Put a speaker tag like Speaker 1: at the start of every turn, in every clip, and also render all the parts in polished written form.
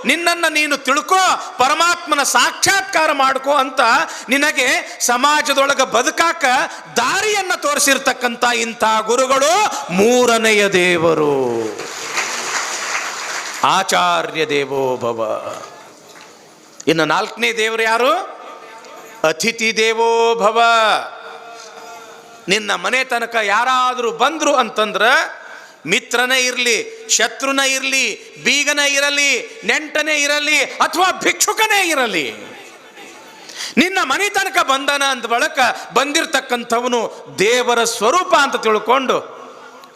Speaker 1: ನಿನ್ನನ್ನು ನೀನು ತಿಳ್ಕೋ, ಪರಮಾತ್ಮನ ಸಾಕ್ಷಾತ್ಕಾರ ಮಾಡ್ಕೋ ಅಂತ ನಿನಗೆ ಸಮಾಜದೊಳಗೆ ಬದುಕಾಕ ದಾರಿಯನ್ನು ತೋರಿಸಿರ್ತಕ್ಕಂಥ ಇಂಥ ಗುರುಗಳು ಮೂರನೆಯ ದೇವರು. ಆಚಾರ್ಯ ದೇವೋ ಭವ. ಇನ್ನು ನಾಲ್ಕನೇ ದೇವರು ಯಾರು? ಅತಿಥಿ ದೇವೋ ಭವ. ನಿನ್ನ ಮನೆ ತನಕ ಯಾರಾದರೂ ಬಂದ್ರು ಅಂತಂದ್ರ, ಮಿತ್ರನೇ ಇರಲಿ, ಶತ್ರುನೇ ಇರಲಿ, ಬೀಗನೇ ಇರಲಿ, ನೆಂಟನೇ ಇರಲಿ, ಅಥವಾ ಭಿಕ್ಷುಕನೇ ಇರಲಿ, ನಿನ್ನ ಮನೆ ತನಕ ಬಂದನ ಅಂದ ಬಳಕ ಬಂದಿರತಕ್ಕಂಥವನು ದೇವರ ಸ್ವರೂಪ ಅಂತ ತಿಳ್ಕೊಂಡು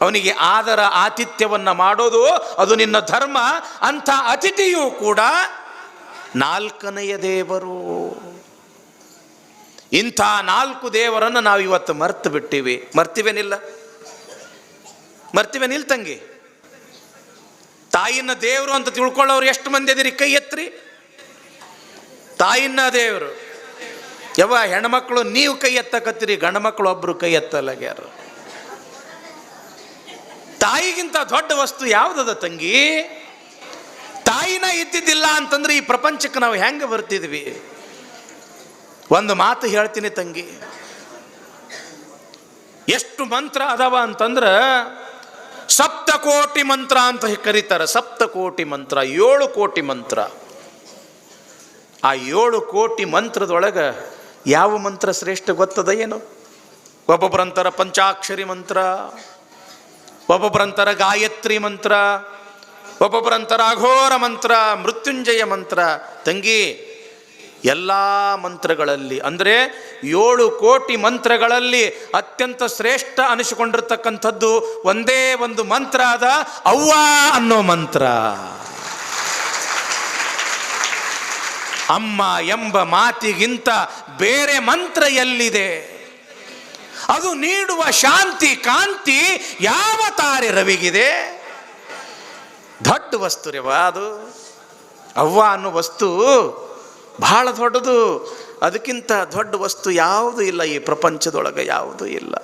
Speaker 1: ಅವನಿಗೆ ಆದರ ಆತಿಥ್ಯವನ್ನು ಮಾಡೋದು ಅದು ನಿನ್ನ ಧರ್ಮ. ಅಂಥ ಅತಿಥಿಯೂ ಕೂಡ ನಾಲ್ಕನೆಯ ದೇವರು. ಇಂಥ ನಾಲ್ಕು ದೇವರನ್ನು ನಾವು ಇವತ್ತು ಮರ್ತು ಬಿಟ್ಟಿವಿ. ಮರ್ತಿವೇನಿಲ್ಲ ತಂಗಿ? ತಾಯಿನ ದೇವರು ಅಂತ ತಿಳ್ಕೊಳ್ಳೋರು ಎಷ್ಟು ಮಂದಿ ಅದಿರಿ? ಕೈ ಎತ್ರಿ. ತಾಯಿನ ದೇವರು. ಯವ್ವ ಹೆಣ್ಮಕ್ಳು ನೀವು ಕೈ ಎತ್ತಕತ್ತೀರಿ, ಗಂಡು ಮಕ್ಕಳು ಒಬ್ರು ಕೈ ಎತ್ತಲಾಗ್ಯಾರು. ತಾಯಿಗಿಂತ ದೊಡ್ಡ ವಸ್ತು ಯಾವುದದ ತಂಗಿ? ತಾಯಿನ ಇದ್ದಿದ್ದಿಲ್ಲ ಅಂತಂದ್ರೆ ಈ ಪ್ರಪಂಚಕ್ಕೆ ನಾವು ಹೆಂಗೆ ಬರ್ತಿದ್ವಿ? ಒಂದು ಮಾತು ಹೇಳ್ತೀನಿ ತಂಗಿ, ಎಷ್ಟು ಮಂತ್ರ ಅದಾವ ಅಂತಂದ್ರೆ ಸಪ್ತಕೋಟಿ ಮಂತ್ರ ಅಂತ ಕರೀತಾರೆ. ಸಪ್ತಕೋಟಿ ಮಂತ್ರ, 7 ಕೋಟಿ ಮಂತ್ರ. ಆ 7 ಕೋಟಿ ಮಂತ್ರದೊಳಗೆ ಯಾವ ಮಂತ್ರ ಶ್ರೇಷ್ಠ ಗೊತ್ತದ ಏನು? ಒಬ್ಬೊಬ್ಬರಂತರ ಪಂಚಾಕ್ಷರಿ ಮಂತ್ರ, ಒಬ್ಬೊಬ್ಬರಂತರ ಗಾಯತ್ರಿ ಮಂತ್ರ, ಒಬ್ಬೊಬ್ಬರಂತರ ಅಘೋರ ಮಂತ್ರ, ಮೃತ್ಯುಂಜಯ ಮಂತ್ರ. ತಂಗಿ, ಎಲ್ಲ ಮಂತ್ರಗಳಲ್ಲಿ ಅಂದರೆ 7 ಕೋಟಿ ಮಂತ್ರಗಳಲ್ಲಿ ಅತ್ಯಂತ ಶ್ರೇಷ್ಠ ಅನಿಸಿಕೊಂಡಿರ್ತಕ್ಕಂಥದ್ದು ಒಂದೇ ಒಂದು ಮಂತ್ರ ಅದ, ಅವ್ವ ಅನ್ನೋ ಮಂತ್ರ. ಅಮ್ಮ ಎಂಬ ಮಾತಿಗಿಂತ ಬೇರೆ ಮಂತ್ರ ಎಲ್ಲಿದೆ? ಅದು ನೀಡುವ ಶಾಂತಿ ಕಾಂತಿ ಯಾವ ತಾರೆ ರವಿಗಿದೆ? ದೊಡ್ಡ ವಸ್ತು ರೇವ ಅದು. ಅವ್ವ ಅನ್ನೋ ವಸ್ತು ಬಹಳ ದೊಡ್ಡದು. ಅದಕ್ಕಿಂತ ದೊಡ್ಡ ವಸ್ತು ಯಾವುದು ಇಲ್ಲ ಈ ಪ್ರಪಂಚದೊಳಗೆ, ಯಾವುದೂ ಇಲ್ಲ.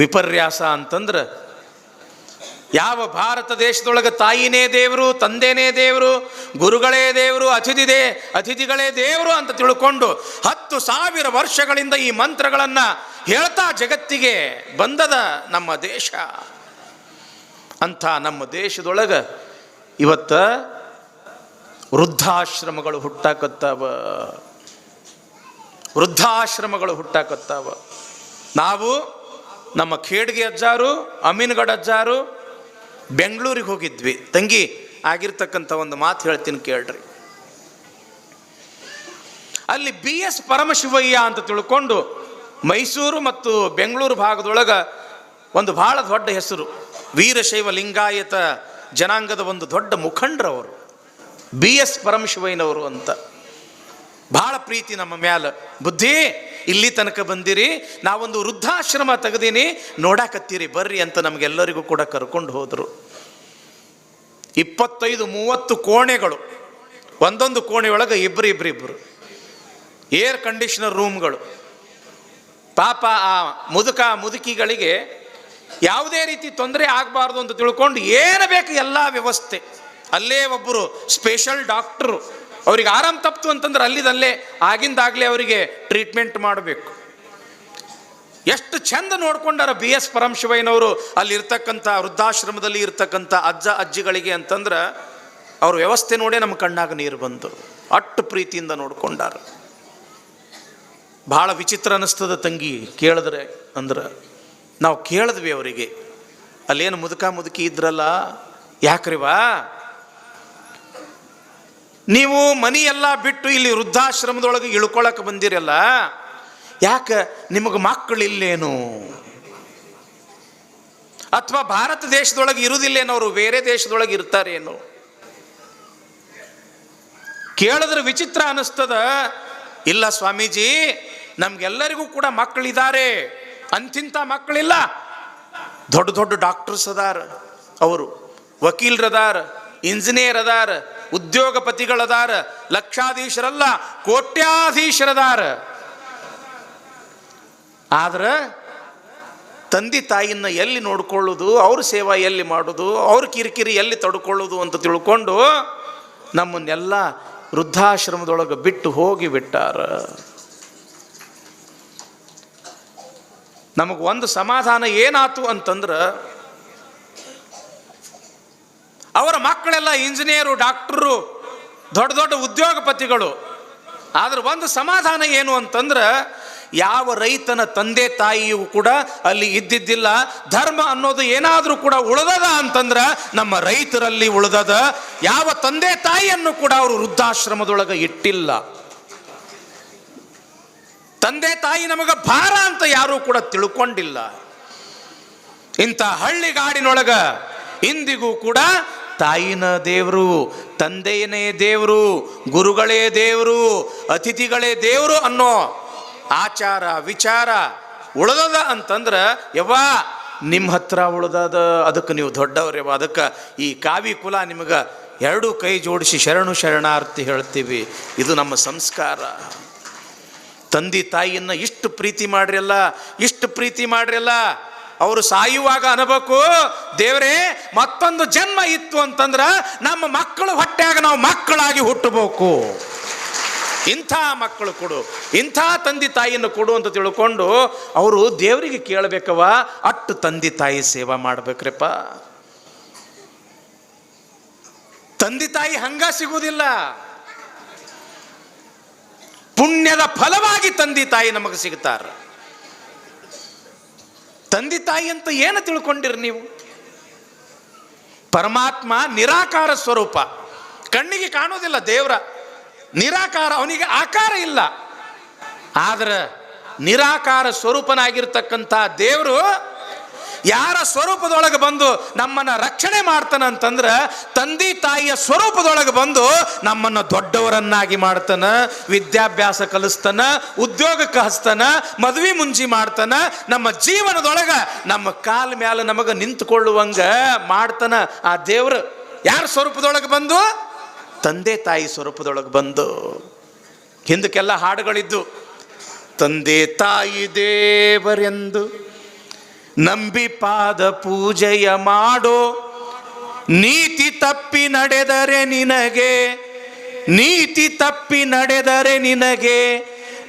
Speaker 1: ವಿಪರ್ಯಾಸ ಅಂತಂದ್ರೆ ಯಾವ ಭಾರತ ದೇಶದೊಳಗೆ ತಾಯಿನೇ ದೇವರು, ತಂದೆನೇ ದೇವರು, ಗುರುಗಳೇ ದೇವರು, ಅತಿಥಿಗಳೇ ದೇವರು ಅಂತ ತಿಳ್ಕೊಂಡು 10,000 ವರ್ಷಗಳಿಂದ ಈ ಮಂತ್ರಗಳನ್ನು ಹೇಳ್ತಾ ಜಗತ್ತಿಗೆ ಬಂದದ ನಮ್ಮ ದೇಶ. ಅಂಥ ನಮ್ಮ ದೇಶದೊಳಗೆ ಇವತ್ತ ವೃದ್ಧಾಶ್ರಮಗಳು ಹುಟ್ಟಾಕತ್ತಾವ. ನಾವು ನಮ್ಮ ಖೇಡ್ಗೆ ಅಜ್ಜಾರು, ಅಮೀನ್ಗಢ ಅಜ್ಜಾರು ಬೆಂಗಳೂರಿಗೆ ಹೋಗಿದ್ವಿ. ತಂಗಿ, ಆಗಿರ್ತಕ್ಕಂಥ ಒಂದು ಮಾತು ಹೇಳ್ತೀನಿ ಕೇಳ್ರಿ. ಅಲ್ಲಿ BS ಪರಮಶಿವಯ್ಯ ಅಂತ ತಿಳ್ಕೊಂಡು ಮೈಸೂರು ಮತ್ತು ಬೆಂಗಳೂರು ಭಾಗದೊಳಗೆ ಒಂದು ಬಹಳ ದೊಡ್ಡ ಹೆಸರು, ವೀರಶೈವ ಲಿಂಗಾಯತ ಜನಾಂಗದ ಒಂದು ದೊಡ್ಡ ಮುಖಂಡರವರು BS ಪರಮಶಿವಯ್ಯನವರು ಅಂತ. ಬಹಳ ಪ್ರೀತಿ ನಮ್ಮ ಮ್ಯಾಲ. ಬುದ್ಧಿ, ಇಲ್ಲಿ ತನಕ ಬಂದಿರಿ, ನಾವೊಂದು ವೃದ್ಧಾಶ್ರಮ ತೆಗೆದೀನಿ, ನೋಡಾಕತ್ತೀರಿ ಬರ್ರಿ ಅಂತ ನಮಗೆಲ್ಲರಿಗೂ ಕೂಡ ಕರ್ಕೊಂಡು ಹೋದರು. 25-30 ಕೋಣೆಗಳು, ಒಂದೊಂದು ಕೋಣೆಯೊಳಗೆ ಇಬ್ಬರು, ಏರ್ ಕಂಡೀಷನರ್ ರೂಮ್ಗಳು. ಪಾಪ ಆ ಮುದುಕಿಗಳಿಗೆ ಯಾವುದೇ ರೀತಿ ತೊಂದರೆ ಆಗಬಾರ್ದು ಅಂತ ತಿಳ್ಕೊಂಡು ಏನು ಬೇಕು ಎಲ್ಲ ವ್ಯವಸ್ಥೆ. ಅಲ್ಲೇ ಒಬ್ಬರು ಸ್ಪೆಷಲ್ ಡಾಕ್ಟ್ರು, ಅವ್ರಿಗೆ ಆರಾಮ ತಪ್ತು ಅಂತಂದ್ರೆ ಅಲ್ಲಿದಲ್ಲೇ ಆಗಿಂದಾಗಲೇ ಅವರಿಗೆ ಟ್ರೀಟ್ಮೆಂಟ್ ಮಾಡಬೇಕು. ಎಷ್ಟು ಚಂದ ನೋಡ್ಕೊಂಡಾರ BS ಪರಮಶಿವಯ್ಯನವರು ಅಲ್ಲಿ ಇರ್ತಕ್ಕಂಥ ವೃದ್ಧಾಶ್ರಮದಲ್ಲಿ ಇರ್ತಕ್ಕಂಥ ಅಜ್ಜ ಅಜ್ಜಿಗಳಿಗೆ ಅಂತಂದ್ರೆ ಅವ್ರ ವ್ಯವಸ್ಥೆ ನೋಡೇ ನಮ್ಮ ಕಣ್ಣಾಗ ನೀರು ಬಂತು. ಅಷ್ಟು ಪ್ರೀತಿಯಿಂದ ನೋಡ್ಕೊಂಡಾರ. ಭಾಳ ವಿಚಿತ್ರ ಅನ್ನಿಸ್ತದ ತಂಗಿ ಕೇಳಿದ್ರೆ. ಅಂದ್ರೆ ನಾವು ಕೇಳಿದ್ವಿ ಅವರಿಗೆ, ಅಲ್ಲೇನು ಮುದುಕಿ ಇದ್ರಲ್ಲ, ಯಾಕ್ರಿವಾ ನೀವು ಮನೆಯೆಲ್ಲ ಬಿಟ್ಟು ಇಲ್ಲಿ ವೃದ್ಧಾಶ್ರಮದೊಳಗೆ ಇಳ್ಕೊಳಕ್ಕೆ ಬಂದಿರಲ್ಲ, ಯಾಕೆ ನಿಮಗೆ ಮಕ್ಕಳಿಲ್ಲೇನು? ಅಥವಾ ಭಾರತ ದೇಶದೊಳಗೆ ಇರುವುದಿಲ್ಲೇನೋ, ಅವರು ಬೇರೆ ದೇಶದೊಳಗೆ ಇರ್ತಾರೇನು? ಕೇಳಿದ್ರೆ ವಿಚಿತ್ರ ಅನ್ನಿಸ್ತದ. ಇಲ್ಲ ಸ್ವಾಮೀಜಿ, ನಮ್ಗೆಲ್ಲರಿಗೂ ಕೂಡ ಮಕ್ಕಳಿದ್ದಾರೆ, ಅಂತಿಂಥ ಮಕ್ಕಳಿಲ್ಲ. ದೊಡ್ಡ ದೊಡ್ಡ ಡಾಕ್ಟರ್ಸ್ ಅದಾರ, ಅವರು ವಕೀಲರದಾರ, ಇಂಜಿನಿಯರ್ ಅದಾರ, ಉದ್ಯೋಗಪತಿಗಳದಾರ, ಲಕ್ಷಾಧೀಶರಲ್ಲ ಕೋಟ್ಯಾಧೀಶರದಾರ. ಆದ್ರೆ ತಂದೆ ತಾಯಿನ ಎಲ್ಲಿ ನೋಡ್ಕೊಳ್ಳೋದು, ಅವ್ರ ಸೇವಾ ಎಲ್ಲಿ ಮಾಡೋದು, ಅವ್ರ ಕಿರಿಕಿರಿ ಎಲ್ಲಿ ತಡ್ಕೊಳ್ಳೋದು ಅಂತ ತಿಳ್ಕೊಂಡು ನಮ್ಮನ್ನೆಲ್ಲ ವೃದ್ಧಾಶ್ರಮದೊಳಗೆ ಬಿಟ್ಟು ಹೋಗಿ ಬಿಟ್ಟಾರ. ನಮಗೆ ಒಂದು ಸಮಾಧಾನ ಏನಾಯ್ತು ಅಂತಂದ್ರೆ, ಅವರ ಮಕ್ಕಳೆಲ್ಲ ಇಂಜಿನಿಯರು, ಡಾಕ್ಟರು, ದೊಡ್ಡ ದೊಡ್ಡ ಉದ್ಯೋಗಪತಿಗಳು. ಆದ್ರೆ ಒಂದು ಸಮಾಧಾನ ಏನು ಅಂತಂದ್ರೆ, ಯಾವ ರೈತನ ತಂದೆ ತಾಯಿಯೂ ಕೂಡ ಅಲ್ಲಿ ಇದ್ದಿದ್ದಿಲ್ಲ. ಧರ್ಮ ಅನ್ನೋದು ಏನಾದರೂ ಕೂಡ ಉಳಿದದ ಅಂತಂದ್ರೆ ನಮ್ಮ ರೈತರಲ್ಲಿ ಉಳಿದದ. ಯಾವ ತಂದೆ ತಾಯಿಯನ್ನು ಕೂಡ ಅವರು ವೃದ್ಧಾಶ್ರಮದೊಳಗೆ ಇಟ್ಟಿಲ್ಲ. ತಂದೆ ತಾಯಿ ನಮಗೆ ಭಾರ ಅಂತ ಯಾರೂ ಕೂಡ ತಿಳ್ಕೊಂಡಿಲ್ಲ. ಇಂಥ ಹಳ್ಳಿಗಾಡಿನೊಳಗ ಇಂದಿಗೂ ಕೂಡ ತಾಯಿನ ದೇವರು, ತಂದೆಯನೇ ದೇವರು, ಗುರುಗಳೇ ದೇವರು, ಅತಿಥಿಗಳೇ ದೇವರು ಅನ್ನೋ ಆಚಾರ ವಿಚಾರ ಉಳಿದದ ಅಂತಂದ್ರೆ, ಯವ್ವಾ ನಿಮ್ಮ ಹತ್ರ ಉಳಿದದ, ಅದಕ್ಕೆ ನೀವು ದೊಡ್ಡವ್ರವ. ಅದಕ್ಕೆ ಈ ಕಾವಿ ಕುಲ ನಿಮಗೆ ಎರಡೂ ಕೈ ಜೋಡಿಸಿ ಶರಣು ಶರಣಾರ್ಥಿ ಹೇಳ್ತೀವಿ. ಇದು ನಮ್ಮ ಸಂಸ್ಕಾರ. ತಂದೆ ತಾಯಿಯನ್ನು ಇಷ್ಟು ಪ್ರೀತಿ ಮಾಡ್ರಲ್ಲ, ಇಷ್ಟು ಪ್ರೀತಿ ಮಾಡ್ರಲ್ಲ. ಅವರು ಸಾಯುವಾಗ ಅನ್ಬೇಕು, ದೇವರೇ ಮತ್ತೊಂದು ಜನ್ಮ ಇತ್ತು ಅಂತಂದ್ರೆ ನಮ್ಮ ಮಕ್ಕಳು ಹೊಟ್ಟೆಯಾಗ ನಾವು ಮಕ್ಕಳಾಗಿ ಹುಟ್ಟಬೇಕು. ಇಂಥ ಮಕ್ಕಳು ಕೊಡು, ಇಂಥ ತಂದೆ ತಾಯಿಯನ್ನು ಕೊಡು ಅಂತ ತಿಳ್ಕೊಂಡು ಅವರು ದೇವರಿಗೆ ಕೇಳಬೇಕವ. ಅಟ್ಟು ತಂದೆ ತಾಯಿ ಸೇವಾ ಮಾಡ್ಬೇಕ್ರಪ್ಪ. ತಂದೆ ತಾಯಿ ಹಂಗ ಸಿಗುವುದಿಲ್ಲ. ಪುಣ್ಯದ ಫಲವಾಗಿ ತಂದೆ ತಾಯಿ ನಮಗೆ ಸಿಗ್ತಾರ. ತಂದೆ ತಾಯಿ ಅಂತ ಏನು ತಿಳ್ಕೊಂಡಿರಿ ನೀವು? ಪರಮಾತ್ಮ ನಿರಾಕಾರ ಸ್ವರೂಪ, ಕಣ್ಣಿಗೆ ಕಾಣೋದಿಲ್ಲ. ದೇವರ ನಿರಾಕಾರ, ಅವನಿಗೆ ಆಕಾರ ಇಲ್ಲ. ಆದ್ರೆ ನಿರಾಕಾರ ಸ್ವರೂಪನಾಗಿರ್ತಕ್ಕಂಥ ದೇವರು ಯಾರ ಸ್ವರೂಪದೊಳಗೆ ಬಂದು ನಮ್ಮನ್ನು ರಕ್ಷಣೆ ಮಾಡ್ತಾನ ಅಂತಂದ್ರೆ, ತಂದೆ ತಾಯಿಯ ಸ್ವರೂಪದೊಳಗೆ ಬಂದು ನಮ್ಮನ್ನು ದೊಡ್ಡವರನ್ನಾಗಿ ಮಾಡ್ತಾನ, ವಿದ್ಯಾಭ್ಯಾಸ ಕಲಿಸ್ತಾನ, ಉದ್ಯೋಗಕ್ಕೆ ಹಚ್ತಾನ, ಮದುವೆ ಮುಂಜಿ ಮಾಡ್ತಾನ, ನಮ್ಮ ಜೀವನದೊಳಗೆ ನಮ್ಮ ಕಾಲ ಮ್ಯಾಲ ನಮಗೆ ನಿಂತುಕೊಳ್ಳುವಂಗ ಮಾಡ್ತಾನ. ಆ ದೇವರು ಯಾರ ಸ್ವರೂಪದೊಳಗೆ ಬಂದು? ತಂದೆ ತಾಯಿ ಸ್ವರೂಪದೊಳಗೆ ಬಂದು. ಹಿಂದಕ್ಕೆಲ್ಲ ಹಾಡುಗಳಿದ್ದು, ತಂದೆ ತಾಯಿ ದೇವರೆಂದು ನಂಬಿ ಪಾದ ಪೂಜೆಯ ಮಾಡೋ, ನೀತಿ ತಪ್ಪಿ ನಡೆದರೆ ನಿನಗೆ, ನೀತಿ ತಪ್ಪಿ ನಡೆದರೆ ನಿನಗೆ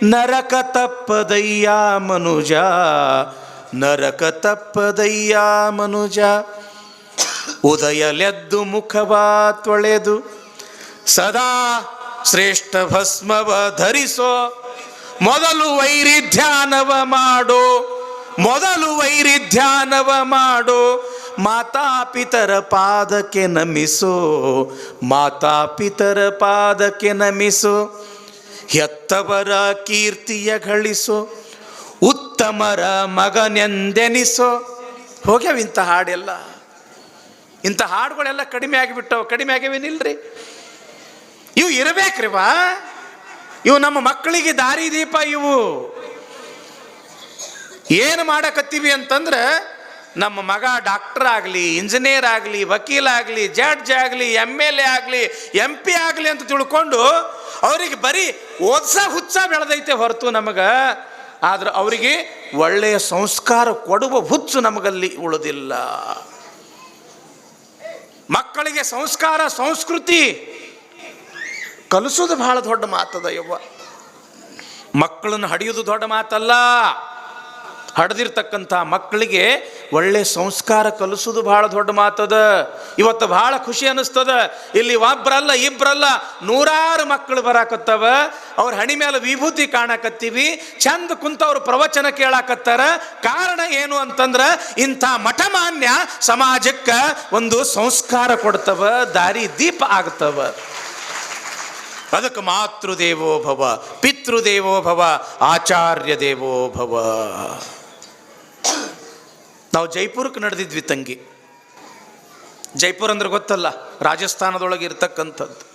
Speaker 1: ನರಕ ತಪ್ಪದಯ್ಯ ಮನುಜ, ನರಕ ತಪ್ಪದಯ್ಯ ಮನುಜ. ಉದಯಲೆದ್ದು ಮುಖವ ತೊಳೆದು ಸದಾ ಶ್ರೇಷ್ಠ ಭಸ್ಮವ ಧರಿಸೋ, ಮೊದಲು ವೈರಿಧ್ಯಾನವ ಮಾಡೋ, ಮೊದಲು ವೈರಿಧ್ಯಾನವ ಮಾಡೋ, ಮಾತಾಪಿತರ ಪಾದಕ್ಕೆ ನಮಿಸೋ, ಮಾತಾಪಿತರ ಪಾದಕ್ಕೆ ನಮಿಸೋ, ಹೆತ್ತವರ ಕೀರ್ತಿಯ ಗಳಿಸೋ, ಉತ್ತಮರ ಮಗನೆಂದೆನಿಸೋ. ಹೋಗ್ಯಾವ ಇಂಥ ಹಾಡೆಲ್ಲ. ಇಂಥ ಹಾಡುಗಳೆಲ್ಲ ಕಡಿಮೆ ಆಗಿಬಿಟ್ಟವು. ಕಡಿಮೆ ಆಗ್ಯಾವೇನಿಲ್ರಿ? ಇವು ಇರಬೇಕ್ರಿವಾ. ಇವು ನಮ್ಮ ಮಕ್ಕಳಿಗೆ ದಾರಿ ದೀಪ. ಇವು ಏನು ಮಾಡಕತ್ತೀವಿ ಅಂತಂದ್ರೆ, ನಮ್ಮ ಮಗ ಡಾಕ್ಟರ್ ಆಗಲಿ, ಇಂಜಿನಿಯರ್ ಆಗಲಿ, ವಕೀಲಾಗಲಿ, ಜಡ್ಜ್ ಆಗಲಿ, MLA ಆಗಲಿ, MP ಆಗಲಿ ಅಂತ ತಿಳ್ಕೊಂಡು ಅವರಿಗೆ ಬರೀ ಓದ್ಸ ಹುಚ್ಚ ಬೆಳೆದೈತೆ ಹೊರತು ನಮಗೆ. ಆದ್ರೆ ಅವರಿಗೆ ಒಳ್ಳೆಯ ಸಂಸ್ಕಾರ ಕೊಡುವ ಹುಚ್ಚು ನಮಗಲ್ಲಿ ಉಳಿದಿಲ್ಲ. ಮಕ್ಕಳಿಗೆ ಸಂಸ್ಕಾರ ಸಂಸ್ಕೃತಿ ಕಲಿಸೋದು ಬಹಳ ದೊಡ್ಡ ಮಾತದ ಯವ್ವ. ಮಕ್ಕಳನ್ನು ಹಡಿಯೋದು ದೊಡ್ಡ ಮಾತಲ್ಲ. ಹಡ್ದಿರ್ತಕ್ಕಂಥ ಮಕ್ಕಳಿಗೆ ಒಳ್ಳೆ ಸಂಸ್ಕಾರ ಕಲಿಸೋದು ಬಹಳ ದೊಡ್ಡ ಮಾತದ. ಇವತ್ತು ಬಹಳ ಖುಷಿ ಅನ್ನಿಸ್ತದ. ಇಲ್ಲಿ ಒಬ್ಬರಲ್ಲ ಇಬ್ಬರಲ್ಲ ನೂರಾರು ಮಕ್ಕಳು ಬರಾಕತ್ತವ. ಅವ್ರ ಹಣಿ ಮೇಲೆ ವಿಭೂತಿ ಕಾಣಕತ್ತೀವಿ, ಚಂದ ಕುಂತವ್ರು ಪ್ರವಚನ ಕೇಳಾಕತ್ತಾರ. ಕಾರಣ ಏನು ಅಂತಂದ್ರೆ, ಇಂಥ ಮಠಮಾನ್ಯ ಸಮಾಜಕ್ಕೆ ಒಂದು ಸಂಸ್ಕಾರ ಕೊಡ್ತವ, ದಾರಿ ದೀಪ ಆಗ್ತವ. ಅದಕ್ಕೆ ಮಾತೃದೇವೋ ಭವ, ಪಿತೃದೇವೋ ಭವ, ಆಚಾರ್ಯ ದೇವೋ ಭವ. ನಾವು ಜೈಪುರಕ್ಕೆ ನಡೆದಿದ್ವಿ ತಂಗಿ. ಜೈಪುರ ಅಂದ್ರೆ ಗೊತ್ತಲ್ಲ, ರಾಜಸ್ಥಾನದೊಳಗೆ ಇರ್ತಕ್ಕಂಥದ್ದು.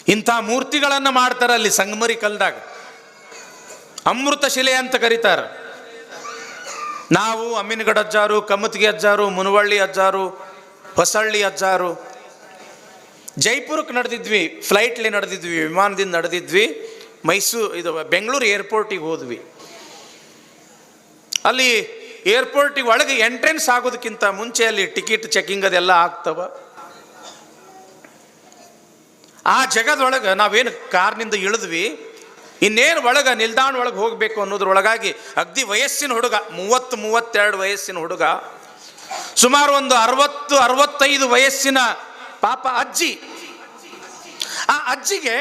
Speaker 1: ಇಂಥ ಮೂರ್ತಿಗಳನ್ನು ಮಾಡ್ತಾರೆ ಅಲ್ಲಿ ಸಂಗಮರಿ ಕಲ್ದಾಗ. ಅಮೃತ ಶಿಲೆ ಅಂತ ಕರೀತಾರೆ. ನಾವು ಅಮ್ಮಿನಗಡ ಅಜ್ಜಾರು, ಕಮ್ಮತ್ಗಿ ಅಜ್ಜಾರು, ಮುನವಳ್ಳಿ ಅಜ್ಜಾರು, ಹೊಸಳ್ಳಿ ಅಜ್ಜಾರು ಜೈಪುರಕ್ಕೆ ನಡೆದಿದ್ವಿ. ಫ್ಲೈಟ್ಲಿ ನಡೆದಿದ್ವಿ, ವಿಮಾನದಿಂದ ನಡೆದಿದ್ವಿ. ಬೆಂಗಳೂರು ಏರ್ಪೋರ್ಟಿಗೆ ಹೋದ್ವಿ. ಅಲ್ಲಿ ಏರ್ಪೋರ್ಟಿಗೆ ಒಳಗೆ ಎಂಟ್ರೆನ್ಸ್ ಆಗೋದಕ್ಕಿಂತ ಮುಂಚೆ ಅಲ್ಲಿ ಟಿಕೆಟ್ ಚೆಕಿಂಗ್ ಅದೆಲ್ಲ ಆಗ್ತವ. ಆ ಜಗದೊಳಗೆ ನಾವೇನು ಕಾರ್ನಿಂದ ಇಳಿದ್ವಿ, ಇನ್ನೇನು ಒಳಗೆ ನಿಲ್ದಾಣ ಒಳಗೆ ಹೋಗಬೇಕು ಅನ್ನೋದ್ರೊಳಗಾಗಿ ಅಗ್ದಿ ವಯಸ್ಸಿನ ಹುಡುಗ, 30-32 ವಯಸ್ಸಿನ ಹುಡುಗ, ಸುಮಾರು ಒಂದು 60-65 ವಯಸ್ಸಿನ ಪಾಪ ಅಜ್ಜಿ. ಆ ಅಜ್ಜಿಗೆ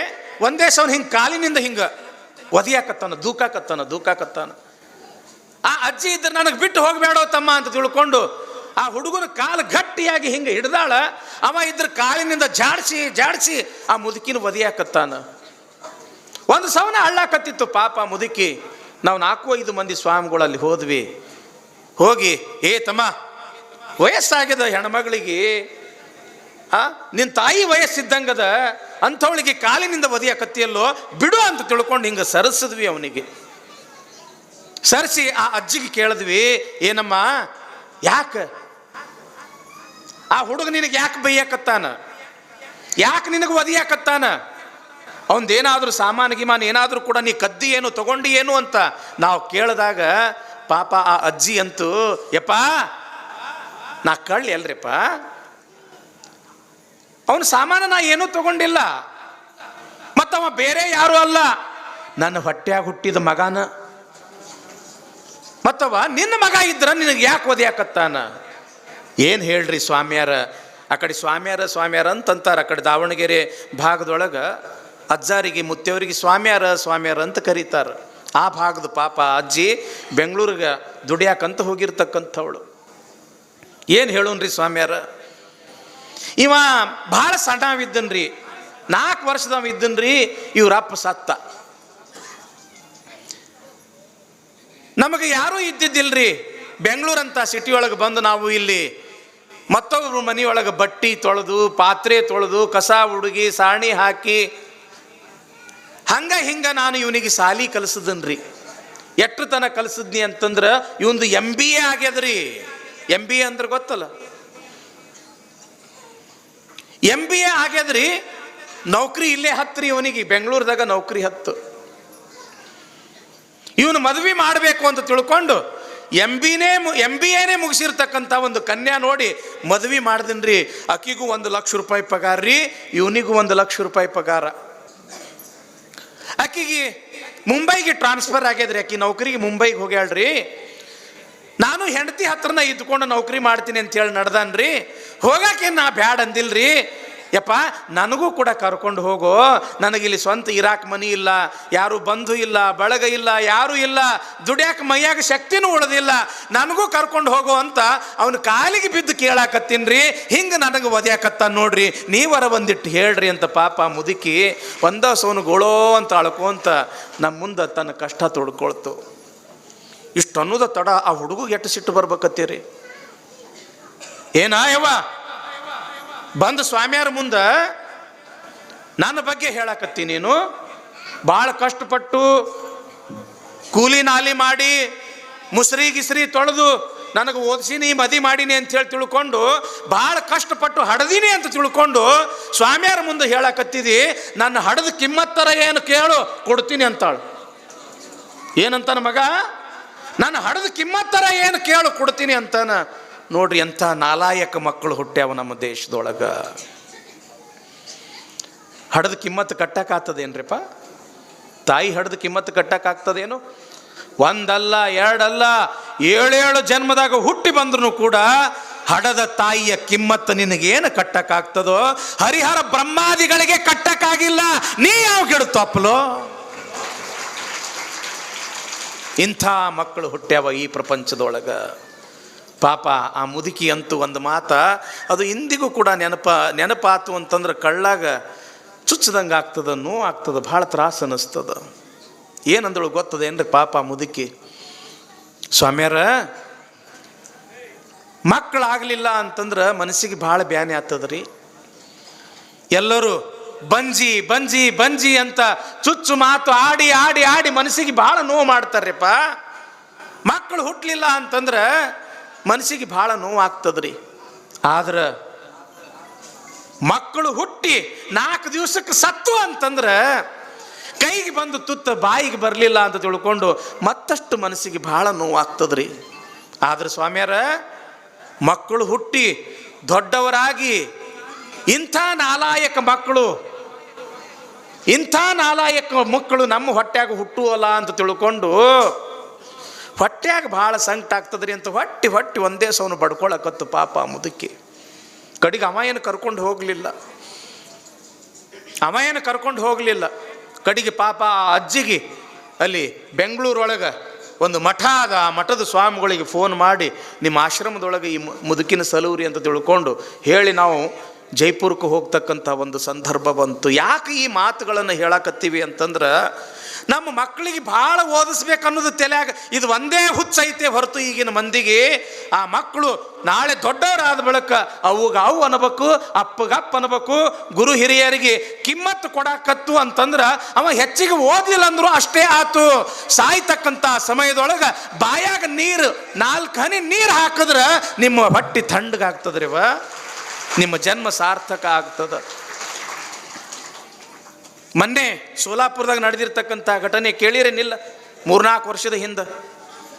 Speaker 1: ಒಂದೇ ಸೌನ್ ಹಿಂಗೆ ಕಾಲಿನಿಂದ ಹಿಂಗೆ ಒದಿಯಾಕತ್ತಾನ, ದೂಕಾಕತ್ತಾನ. ಆ ಅಜ್ಜಿ ಇದ್ರೆ ನನಗೆ ಬಿಟ್ಟು ಹೋಗಬೇಡೋ ತಮ್ಮ ಅಂತ ತಿಳ್ಕೊಂಡು ಆ ಹುಡುಗನ ಕಾಲು ಗಟ್ಟಿಯಾಗಿ ಹಿಂಗೆ ಹಿಡ್ದಾಳ. ಅವ ಇದ್ರ ಕಾಲಿನಿಂದ ಜಾಡಿಸಿ ಆ ಮುದುಕಿನ ಒದಿಯಾಕತ್ತಾನ. ಒಂದು ಸವನ ಹಳ್ಳಾಕತ್ತಿತ್ತು ಪಾಪ ಮುದುಕಿ. ನಾವು 4-5 ಮಂದಿ ಸ್ವಾಮಿಗಳಲ್ಲಿ ಹೋದ್ವಿ. ಹೋಗಿ, ಏ ತಮ್ಮ, ವಯಸ್ಸಾಗ್ಯದ ಹೆಣ್ಮಗಳಿಗೆ, ನಿನ್ನ ತಾಯಿ ವಯಸ್ಸಿದ್ದಂಗದ, ಅಂಥವಳಿಗೆ ಕಾಲಿನಿಂದ ಒದಿಯಾಕತ್ತಿಯಲ್ಲೋ, ಬಿಡು ಅಂತ ತಿಳ್ಕೊಂಡು ಹಿಂಗೆ ಸರಿಸಿದ್ವಿ. ಅವನಿಗೆ ಸರಿಸಿ ಆ ಅಜ್ಜಿಗೆ ಕೇಳಿದ್ವಿ, ಏನಮ್ಮ, ಯಾಕೆ ಆ ಹುಡುಗ ನಿನಗೆ ಯಾಕೆ ಬೈಯಾಕತ್ತಾನ, ಯಾಕೆ ನಿನಗೆ ಒದಿಯಾಕತ್ತಾನ, ಅವನದೇನಾದ್ರೂ ಸಾಮಾನು ಗಿಮಾನು ಏನಾದರೂ ಕೂಡ ನೀ ಕದ್ದಿ ಏನು ತಗೊಂಡು ಏನು ಅಂತ ನಾವು ಕೇಳಿದಾಗ ಪಾಪ ಆ ಅಜ್ಜಿ ಅಂತೂ, ಯಪ್ಪ ನಾ ಕಳ್ಳಿ ಅಲ್ರಿಪ್ಪ, ಅವನ ಸಾಮಾನು ನಾ ಏನೂ ತಗೊಂಡಿಲ್ಲ, ಮತ್ತವ ಬೇರೆ ಯಾರು ಅಲ್ಲ, ನನ್ನ ಹೊಟ್ಟೆಯಾಗ ಹುಟ್ಟಿದ ಮಗನ, ಮತ್ತವ ನಿನ್ನ ಮಗ ಇದ್ರ ನಿನಗೆ ಯಾಕೆ ಒದಿಯಾಕತ್ತಾನ. ಏನು ಹೇಳ್ರಿ ಸ್ವಾಮಿಯಾರ, ಆ ಕಡೆ ಸ್ವಾಮಿಯಾರ ಅಂತಂತಾರೆ. ಆ ಕಡೆ ದಾವಣಗೆರೆ ಭಾಗದೊಳಗೆ ಅಜ್ಜಾರಿಗೆ ಮುತ್ತೆಯವರಿಗೆ ಸ್ವಾಮಿಯಾರ ಅಂತ ಕರೀತಾರೆ. ಆ ಭಾಗದ ಪಾಪ ಅಜ್ಜಿ ಬೆಂಗಳೂರಿಗೆ ದುಡಿಯಾಕಂತ ಹೋಗಿರ್ತಕ್ಕಂಥವಳು. ಏನು ಹೇಳೋನ್ರಿ ಸ್ವಾಮಿಯಾರ, ಇವ ಭಾಳ ಸಣ್ಣವಿದ್ದನ್ರಿ, 4 ವರ್ಷದವ ಇದ್ದನ್ರಿ, ಇವ್ರಪ್ಪ ಸತ್ತ. ನಮಗೆ ಯಾರೂ ಇದ್ದಿದ್ದಿಲ್ರಿ. ಬೆಂಗಳೂರಂತ ಸಿಟಿ ಒಳಗೆ ಬಂದು ನಾವು ಇಲ್ಲಿ ಮತ್ತೊಬ್ಬರು ಮನೆಯೊಳಗೆ ಬಟ್ಟಿ ತೊಳೆದು, ಪಾತ್ರೆ ತೊಳೆದು, ಕಸ ಹುಡುಗಿ, ಸಾಣಿ ಹಾಕಿ, ಹಿಂಗ ನಾನು ಇವನಿಗೆ ಸಾಲಿ ಕಲಿಸಿದನ್ರಿ. ಎಷ್ಟು ತನ ಕಲಿಸಿದ್ನಿ ಅಂತಂದ್ರೆ ಇವಂದು MBA ಆಗ್ಯದ್ರಿ. MBA ಅಂದ್ರೆ ಗೊತ್ತಲ್ಲ, MBA ಆಗ್ಯದ್ರಿ. ನೌಕರಿ ಇಲ್ಲೇ ಹತ್ರಿ, ಇವನಿಗೆ ಬೆಂಗಳೂರದಾಗ ನೌಕರಿ ಹತ್ತು. ಇವನು ಮದುವೆ ಮಾಡಬೇಕು ಅಂತ ತಿಳ್ಕೊಂಡು MBAನೇ ಮುಗಿಸಿರ್ತಕ್ಕಂಥ ಒಂದು ಕನ್ಯಾ ನೋಡಿ ಮದುವೆ ಮಾಡ್ದಿನ್ರಿ. ಆಕಿಗೂ 1 ಲಕ್ಷ ರೂಪಾಯಿ ಪಗಾರ ರೀ, ಇವನಿಗೂ 1 ಲಕ್ಷ ರೂಪಾಯಿ ಪಗಾರ. ಆಕಿಗೆ ಮುಂಬೈಗೆ ಟ್ರಾನ್ಸ್ಫರ್ ಆಗ್ಯದ್ರಿ. ಆಕಿ ನೌಕರಿಗೆ ಮುಂಬೈಗೆ ಹೋಗ್ಯಾಳ್ರಿ. ನಾನು ಹೆಂಡತಿ ಹತ್ರನ ಇದ್ಕೊಂಡು ನೌಕರಿ ಮಾಡ್ತೀನಿ ಅಂತ ಹೇಳಿ ನಡ್ದಾನ್ರಿ. ಹೋಗಾಕೆ ನಾ ಬ್ಯಾಡ ಅಂದಿಲ್ರಿ. ಯಪ್ಪ ನನಗೂ ಕೂಡ ಕರ್ಕೊಂಡು ಹೋಗೋ, ನನಗಿಲ್ಲಿ ಸ್ವಂತ ಇರಾಕ್ ಮನಿ ಇಲ್ಲ, ಯಾರು ಬಂಧು ಇಲ್ಲ, ಬಳಗ ಇಲ್ಲ, ಯಾರೂ ಇಲ್ಲ, ದುಡ್ಯಾಕ ಮೈಯಾಗ ಶಕ್ತಿನೂ ಉಳಿದಿಲ್ಲ, ನನಗೂ ಕರ್ಕೊಂಡು ಹೋಗೋ ಅಂತ ಅವನ ಕಾಲಿಗೆ ಬಿದ್ದು ಕೇಳಾಕತ್ತೀನ್ರಿ. ಹಿಂಗೆ ನನಗೆ ಒದ್ಯಾಕತ್ತ ನೋಡ್ರಿ, ನೀವರ ಬಂದಿಟ್ಟು ಹೇಳ್ರಿ ಅಂತ ಪಾಪ ಮುದುಕಿ ಒಂದ ಸೋನು ಗೋಳೋ ಅಂತ ಅಳ್ಕೊಂತ ನಮ್ಮ ಮುಂದೆ ತನ್ನ ಕಷ್ಟ ತೊಡ್ಕೊಳ್ತು. ಇಷ್ಟು ಅನ್ನೋದ ತಡ ಆ ಹುಡುಗಿಗೆ ಎಷ್ಟು ಸಿಟ್ಟು ಬರ್ಬೇಕತ್ತೀರಿ. ಏನಾ ಯವ್ವ ಬಂದು ಸ್ವಾಮಿಯಾರ ಮುಂದೆ ನನ್ನ ಬಗ್ಗೆ ಹೇಳಕತ್ತಿ, ನೀನು ಭಾಳ ಕಷ್ಟಪಟ್ಟು ಕೂಲಿ ನಾಲಿ ಮಾಡಿ ಮುಸ್ರಿ ಗಿಸ್ರಿ ತೊಳೆದು ನನಗೆ ಓದಿಸಿನಿ, ಮದಿ ಮಾಡೀನಿ ಅಂತ ಹೇಳಿ ತಿಳ್ಕೊಂಡು ಭಾಳ ಕಷ್ಟಪಟ್ಟು ಹಡ್ದೀನಿ ಅಂತ ತಿಳ್ಕೊಂಡು ಸ್ವಾಮಿಯಾರ ಮುಂದೆ ಹೇಳಕತ್ತಿದಿ. ನನ್ನ ಹಡದ ಕಿಮ್ಮತ್ತರ ಏನು ಕೇಳು, ಕೊಡ್ತೀನಿ ಅಂತಾಳು. ಏನಂತಾನ ಮಗ, ನನ್ನ ಹಡದ ಕಿಮ್ಮತ್ತರ ಏನು ಕೇಳು, ಕೊಡ್ತೀನಿ ಅಂತಾನ. ನೋಡ್ರಿ ಎಂಥ ನಾಲಾಯಕ ಮಕ್ಕಳು ಹುಟ್ಟ್ಯಾವ ನಮ್ಮ ದೇಶದೊಳಗ. ಹಡದ ಕಿಮ್ಮತ್ತು ಕಟ್ಟಕ್ಕಾಗ್ತದೇನ್ರಿಪ್ಪ? ತಾಯಿ ಹಡದ ಕಿಮ್ಮತ್ತು ಕಟ್ಟಕ್ಕಾಗ್ತದೇನು? 1 ಅಲ್ಲ 2 ಅಲ್ಲ 7 ಜನ್ಮದಾಗ ಹುಟ್ಟಿ ಬಂದ್ರು ಕೂಡ ಹಡದ ತಾಯಿಯ ಕಿಮ್ಮತ್ತು ನಿನಗೇನು ಕಟ್ಟಕ್ಕಾಗ್ತದೋ? ಹರಿಹರ ಬ್ರಹ್ಮಾದಿಗಳಿಗೆ ಕಟ್ಟಕ್ಕಾಗಿಲ್ಲ, ನೀ ಯಾವ ಗಿಡುತ್ತಪ್ಪಲೋ? ಇಂಥ ಮಕ್ಕಳು ಹುಟ್ಟ್ಯಾವ ಈ ಪ್ರಪಂಚದೊಳಗ. ಪಾಪ ಆ ಮುದುಕಿ ಅಂತೂ ಒಂದು ಮಾತ, ಅದು ಇಂದಿಗೂ ಕೂಡ ನೆನಪಾತು ಅಂತಂದ್ರೆ ಕಳ್ಳಾಗ ಚುಚ್ಚದಂಗೆ ಆಗ್ತದ, ನೋವು ಆಗ್ತದ, ಭಾಳ ತ್ರಾಸ ಅನ್ನಿಸ್ತದ. ಏನಂದಳು ಗೊತ್ತದೇನ್ರಿ ಪಾಪ ಮುದುಕಿ, ಸ್ವಾಮ್ಯಾರ ಮಕ್ಕಳಾಗಲಿಲ್ಲ ಅಂತಂದ್ರೆ ಮನಸ್ಸಿಗೆ ಭಾಳ ಬ್ಯಾನೆ ಆಗ್ತದ್ರಿ. ಎಲ್ಲರೂ ಬಂಜಿ ಬಂಜಿ ಬಂಜಿ ಅಂತ ಚುಚ್ಚು ಮಾತು ಆಡಿ ಆಡಿ ಆಡಿ ಮನಸ್ಸಿಗೆ ಭಾಳ ನೋವು ಮಾಡ್ತಾರ್ರಿಪ್ಪ. ಮಕ್ಕಳು ಹುಟ್ಟಲಿಲ್ಲ ಅಂತಂದ್ರೆ ಮನಸ್ಸಿಗೆ ಭಾಳ ನೋವು ಆಗ್ತದ್ರಿ. ಆದ್ರೆ ಮಕ್ಕಳು ಹುಟ್ಟಿ 4 ದಿವಸಕ್ಕೆ ಸತ್ತು ಅಂತಂದ್ರೆ ಕೈಗೆ ಬಂದು ತುತ್ತ ಬಾಯಿಗೆ ಬರಲಿಲ್ಲ ಅಂತ ತಿಳ್ಕೊಂಡು ಮತ್ತಷ್ಟು ಮನಸ್ಸಿಗೆ ಭಾಳ ನೋವು ಆಗ್ತದ್ರಿ. ಆದ್ರೆ ಸ್ವಾಮಿಯರ ಮಕ್ಕಳು ಹುಟ್ಟಿ ದೊಡ್ಡವರಾಗಿ ಇಂಥ ನಾಲಾಯಕ ಮಕ್ಕಳು ನಮ್ಮ ಹೊಟ್ಯಾಗ ಹುಟ್ಟುವಲ್ಲ ಅಂತ ತಿಳ್ಕೊಂಡು ಹೊಟ್ಯಾಗ ಭಾಳ ಸಂಕಟ ಆಗ್ತದ್ರಿ ಅಂತ ಹೊಟ್ಟಿ ಒಂದೇ ಸೌನು ಬಡ್ಕೊಳಕತ್ತು ಪಾಪ ಮುದುಕಿ. ಕಡೆಗೆ ಅವ ಏನು ಕರ್ಕೊಂಡು ಹೋಗಲಿಲ್ಲ. ಕಡೆಗೆ ಪಾಪ ಆ ಅಜ್ಜಿಗೆ ಅಲ್ಲಿ ಬೆಂಗಳೂರೊಳಗೆ ಒಂದು ಮಠ ಅದ, ಆ ಮಠದ ಸ್ವಾಮಿಗಳಿಗೆ ಫೋನ್ ಮಾಡಿ ನಿಮ್ಮ ಆಶ್ರಮದೊಳಗೆ ಈ ಮುದುಕಿನ ಸಲೂರಿ ಅಂತ ತಿಳ್ಕೊಂಡು ಹೇಳಿ ನಾವು ಜೈಪುರಕ್ಕೆ ಹೋಗ್ತಕ್ಕಂಥ ಒಂದು ಸಂದರ್ಭ ಬಂತು. ಯಾಕೆ ಈ ಮಾತುಗಳನ್ನು ಹೇಳಕತ್ತೀವಿ ಅಂತಂದ್ರೆ, ನಮ್ಮ ಮಕ್ಕಳಿಗೆ ಭಾಳ ಓದಿಸ್ಬೇಕನ್ನೋದು ತಲೆಯಾಗ ಇದು ಒಂದೇ ಹುಚ್ಚೈತೆ ಹೊರತು ಈಗಿನ ಮಂದಿಗೆ ಆ ಮಕ್ಕಳು ನಾಳೆ ದೊಡ್ಡವರಾದ ಬಳಿಕ ಅವು ಅನ್ಬೇಕು, ಅಪ್ಪಗಪ್ಪ ಅನ್ಬೇಕು, ಗುರು ಹಿರಿಯರಿಗೆ ಕಿಮ್ಮತ್ತು ಕೊಡಾಕತ್ತು ಅಂತಂದ್ರೆ ಅವ ಹೆಚ್ಚಿಗೆ ಓದಿಲ್ಲ ಅಂದ್ರು ಅಷ್ಟೇ ಆತು. ಸಾಯ್ತಕ್ಕಂಥ ಸಮಯದೊಳಗೆ ಬಾಯಾಗ ನೀರು 4 ಹನಿ ನೀರು ಹಾಕಿದ್ರೆ ನಿಮ್ಮ ಹೊಟ್ಟೆ ತಣ್ಣಗಾಗ್ತದ್ರಿ, ನಿಮ್ಮ ಜನ್ಮ ಸಾರ್ಥಕ ಆಗ್ತದ. ಮೊನ್ನೆ ಸೋಲಾಪುರದಾಗ ನಡೆದಿರ್ತಕ್ಕಂಥ ಘಟನೆ ಕೇಳಿರೇನಿಲ್ಲ? 3-4 ವರ್ಷದ ಹಿಂದೆ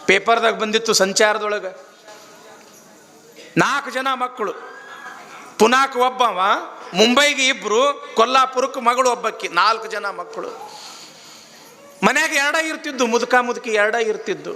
Speaker 1: ಪೇಪರ್ದಾಗ ಬಂದಿತ್ತು, ಸಂಚಾರದೊಳಗೆ 4 ಜನ ಮಕ್ಕಳು, ಪುನಾಕ್ ಒಬ್ಬವ, ಮುಂಬೈಗೆ 2, ಕೊಲ್ಲಾಪುರಕ್ಕೆ ಮಗಳು ಒಬ್ಬಕ್ಕಿ, 4 ಜನ ಮಕ್ಕಳು. ಮನ್ಯಾಗ 2 ಇರ್ತಿದ್ದು, ಮುದುಕಿ 2 ಇರ್ತಿದ್ದು.